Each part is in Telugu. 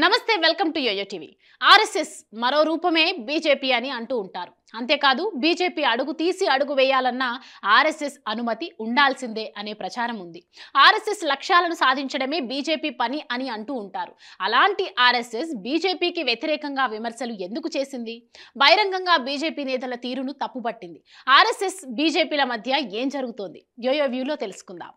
నమస్తే welcome to YoYo TV. RSS మరో రూపమే బీజేపీ అని అంటూ ఉంటారు. అంతేకాదు బీజేపీ అడుగు తీసి అడుగు వేయాలన్నా ఆర్ఎస్ఎస్ అనుమతి ఉండాల్సిందే అనే ప్రచారం ఉంది. ఆర్ఎస్ఎస్ లక్ష్యాలను సాధించడమే బీజేపీ పని అని అంటూ ఉంటారు. అలాంటి ఆర్ఎస్ఎస్ బీజేపీకి వ్యతిరేకంగా విమర్శలు ఎందుకు చేసింది? బహిరంగంగా బీజేపీ నేతల తీరును తప్పుపట్టింది. ఆర్ఎస్ఎస్ బీజేపీల మధ్య ఏం జరుగుతోంది? యోయో వ్యూలో తెలుసుకుందాం.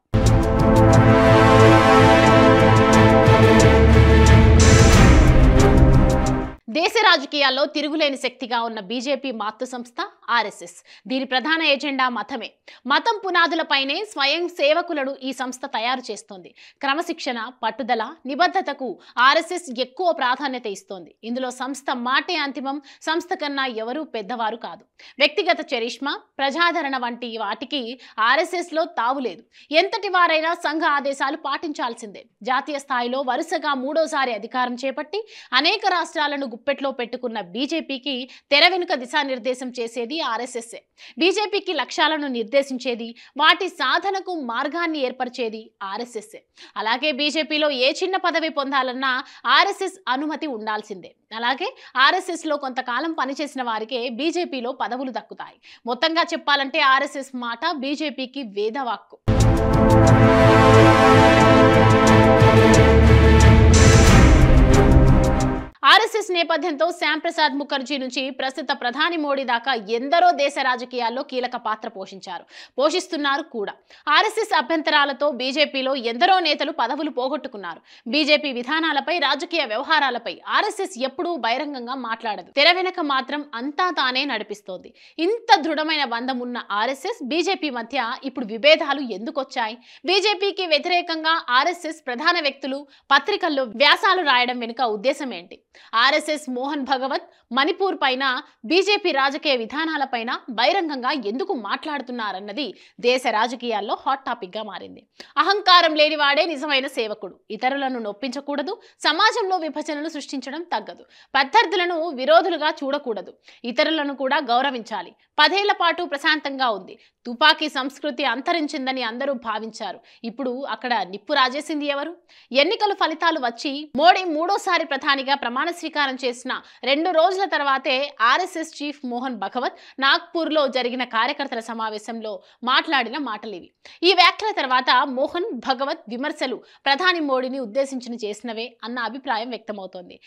దేశ రాజకీయాల్లో తిరుగులేని శక్తిగా ఉన్న బీజేపీ మాతృ సంస్థ ఆర్ఎస్ఎస్. దీని ప్రధాన ఎజెండా మతమే. మతం పునాదులపైనే స్వయం సేవకులను ఈ సంస్థ తయారు చేస్తోంది. క్రమశిక్షణ, పట్టుదల, నిబద్ధతకు ఆర్ఎస్ఎస్ ఎక్కువ ప్రాధాన్యత ఇస్తోంది. ఇందులో సంస్థ మాటే అంతిమం. సంస్థ కన్నా ఎవరూ పెద్దవారు కాదు. వ్యక్తిగత చరిష్మా, ప్రజాదరణ వంటి వాటికి ఆర్ఎస్ఎస్ లో తావులేదు. ఎంతటి వారైనా సంఘ ఆదేశాలు పాటించాల్సిందే. జాతీయ స్థాయిలో వరుసగా మూడోసారి అధికారం చేపట్టి అనేక రాష్ట్రాలను గుప్పెట్లో పెట్టుకున్న బీజేపీకి తెర వెనుక దిశానిర్దేశం చేసేది ఆర్ఎస్ఎస్ఏ. బీజేపీకి లక్ష్యాలను నిర్దేశించేది, వాటి సాధనకు మార్గాన్ని ఏర్పరిచేది ఆర్ఎస్ఎస్ఏ. అలాగే బీజేపీలో ఏ చిన్న పదవి పొందాలన్నా ఆర్ఎస్ఎస్ అనుమతి ఉండాల్సిందే. అలాగే ఆర్ఎస్ఎస్ లో కొంతకాలం పనిచేసిన వారికే బీజేపీలో పదవులు దక్కుతాయి. మొత్తంగా చెప్పాలంటే ఆర్ఎస్ఎస్ మాట బీజేపీకి వేదవాక్కు. ఆర్ఎస్ఎస్ నేపథ్యంతో శ్యామ్ ప్రసాద్ ముఖర్జీ నుంచి ప్రస్తుత ప్రధాని మోడీ దాకా ఎందరో దేశ రాజకీయాల్లో కీలక పాత్ర పోషిస్తున్నారు కూడా. ఆర్ఎస్ఎస్ అభ్యంతరాలతో బీజేపీలో ఎందరో నేతలు పదవులు పోగొట్టుకున్నారు. బీజేపీ విధానాలపై, రాజకీయ వ్యవహారాలపై ఆర్ఎస్ఎస్ ఎప్పుడూ బహిరంగంగా మాట్లాడదు. తెర వెనక మాత్రం అంతా తానే నడిపిస్తోంది. ఇంత దృఢమైన బంధం ఉన్న ఆర్ఎస్ఎస్ బీజేపీ మధ్య ఇప్పుడు విభేదాలు ఎందుకొచ్చాయి? బీజేపీకి వ్యతిరేకంగా ఆర్ఎస్ఎస్ ప్రధాన వ్యక్తులు పత్రికల్లో వ్యాసాలు రాయడం వెనుక ఉద్దేశం ఏంటి? ఆర్ఎస్ఎస్ మోహన్ భగవత్ మణిపూర్ పైన, బీజేపీ రాజకీయ విధానాలపైన బహిరంగంగా ఎందుకు మాట్లాడుతున్నారన్నది దేశ రాజకీయాల్లో హాట్ టాపిక్ గా మారింది. అహంకారం లేనివాడే నిజమైన సేవకుడు. ఇతరులను నొప్పించకూడదు. సమాజంలో విభజనలు సృష్టించడం తగ్గదు. ప్రత్యర్థులను విరోధులుగా చూడకూడదు. ఇతరులను కూడా గౌరవించాలి. 10 ఏళ్ల పాటు ప్రశాంతంగా ఉంది. తుపాకీ సంస్కృతి అంతరించిందని అందరూ భావించారు. ఇప్పుడు అక్కడ నిప్పు రాజేసింది ఎవరు? ఎన్నికల ఫలితాలు వచ్చి మోడీ మూడోసారి ప్రధానిగా ప్రమాణ స్వీకారం చేసిన 2 రోజుల తర్వాతే ఆర్ఎస్ఎస్ చీఫ్ మోహన్ భగవత్ నాగ్పూర్లో జరిగిన కార్యకర్తల సమావేశంలో మాట్లాడిన మాటలివి. ఈ వ్యాఖ్యల తర్వాత మోహన్ భగవత్ విమర్శలు ప్రధాని మోడీని ఉద్దేశించి చేసినవే అన్న అభిప్రాయం వ్యక్తమవుతోంది.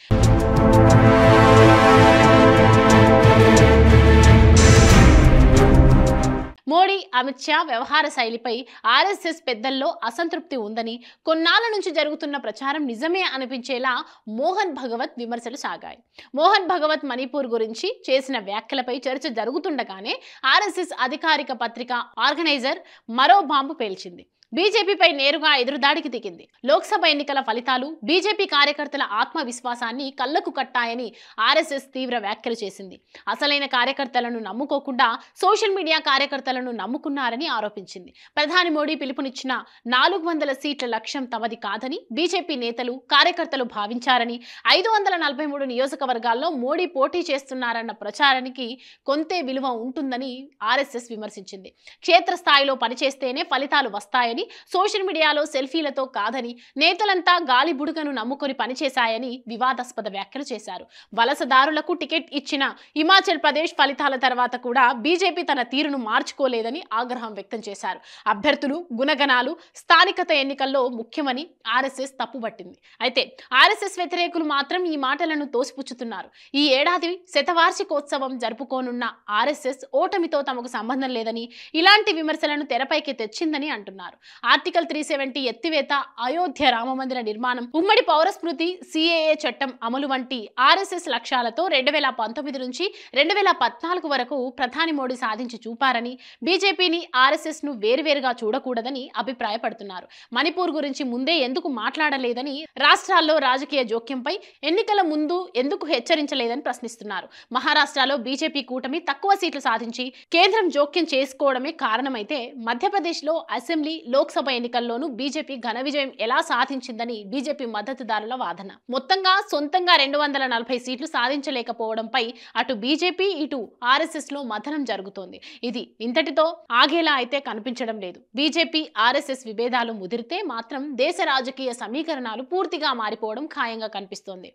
మోడీ, అమిత్ షా వ్యవహార శైలిపై ఆర్ఎస్ఎస్ పెద్దల్లో అసంతృప్తి ఉందని, కొన్నాళ్ల నుంచి జరుగుతున్న ప్రచారం నిజమే అనిపించేలా మోహన్ భగవత్ విమర్శలు సాగాయి. మోహన్ భగవత్ మణిపూర్ గురించి చేసిన వ్యాఖ్యలపై చర్చ జరుగుతుండగానే ఆర్ఎస్ఎస్ అధికారిక పత్రిక ఆర్గనైజర్ మరో బాంబు పేల్చింది. బీజేపీపై నేరుగా ఎదురుదాడికి దిగింది. లోక్సభ ఎన్నికల ఫలితాలు బీజేపీ కార్యకర్తల ఆత్మవిశ్వాసాన్ని కళ్లకు కట్టాయని ఆర్ఎస్ఎస్ తీవ్ర వ్యాఖ్యలు చేసింది. అసలైన కార్యకర్తలను నమ్ముకోకుండా సోషల్ మీడియా కార్యకర్తలను నమ్ముకున్నారని ఆరోపించింది. ప్రధాని మోడీ పిలుపునిచ్చిన 400 సీట్ల లక్ష్యం తమది కాదని బీజేపీ నేతలు, కార్యకర్తలు భావించారని, 543 నియోజకవర్గాల్లో మోడీ పోటీ చేస్తున్నారన్న ప్రచారానికి కొంతే విలువ ఉంటుందని ఆర్ఎస్ఎస్ విమర్శించింది. క్షేత్రస్థాయిలో పనిచేస్తేనే ఫలితాలు వస్తాయని, సోషల్ మీడియాలో సెల్ఫీలతో కాదని, నేతలంతా గాలి బుడగను నమ్ముకొని పనిచేశాయని వివాదాస్పద వ్యాఖ్యలు చేశారు. వలసదారులకు టికెట్ ఇచ్చిన హిమాచల్ ప్రదేశ్ ఫలితాల తర్వాత కూడా బీజేపీ తన తీరును మార్చుకోలేదని ఆగ్రహం వ్యక్తం చేశారు. అభ్యర్థులు, గుణగణాలు స్థానికత ఎన్నికల్లో ముఖ్యమని ఆర్ఎస్ఎస్ తప్పుపట్టింది. అయితే ఆర్ఎస్ఎస్ వ్యతిరేకులు మాత్రం ఈ మాటలను తోసిపుచ్చుతున్నారు. ఈ ఏడాది శతవార్షికోత్సవం జరుపుకోనున్న ఆర్ఎస్ఎస్ ఓటమితో తమకు సంబంధం లేదని, ఇలాంటి విమర్శలను తెరపైకి తెచ్చిందని అంటున్నారు. ఆర్టికల్ 370 ఎత్తివేత, అయోధ్య రామమందిర నిర్మాణం, ఉమ్మడి పౌరస్మృతి, సిఏఏ చట్టం అమలు వంటి ఆర్ఎస్ఎస్ లక్ష్యాలతో 2019 నుంచి 2014 వరకు ప్రధాని మోడీ సాధించి చూపారని, బీజేపీని, ఆర్ఎస్ఎస్ ను వేరువేరుగా చూడకూడదని అభిప్రాయపడుతున్నారు. మణిపూర్ గురించి ముందే ఎందుకు మాట్లాడలేదని, రాష్ట్రాల్లో రాజకీయ జోక్యంపై ఎన్నికల ముందు ఎందుకు హెచ్చరించలేదని ప్రశ్నిస్తున్నారు. మహారాష్ట్రలో బీజేపీ కూటమి తక్కువ సీట్లు సాధించి కేంద్రం జోక్యం చేసుకోవడమే కారణమైతే, మధ్యప్రదేశ్లో అసెంబ్లీ, లోక్సభ ఎన్నికల్లోనూ బీజేపీ ఘన విజయం ఎలా సాధించిందని బీజేపీ మద్దతుదారుల వాదన. మొత్తంగా సొంతంగా 240 సీట్లు సాధించలేకపోవడంపై అటు బీజేపీ, ఇటు ఆర్ఎస్ఎస్ లో మథనం జరుగుతోంది. ఇది ఇంతటితో ఆగేలా అయితే కనిపించడం లేదు. బీజేపీ, ఆర్ఎస్ఎస్ విభేదాలు ముదిరితే మాత్రం దేశ రాజకీయ సమీకరణాలు పూర్తిగా మారిపోవడం ఖాయంగా కనిపిస్తోంది.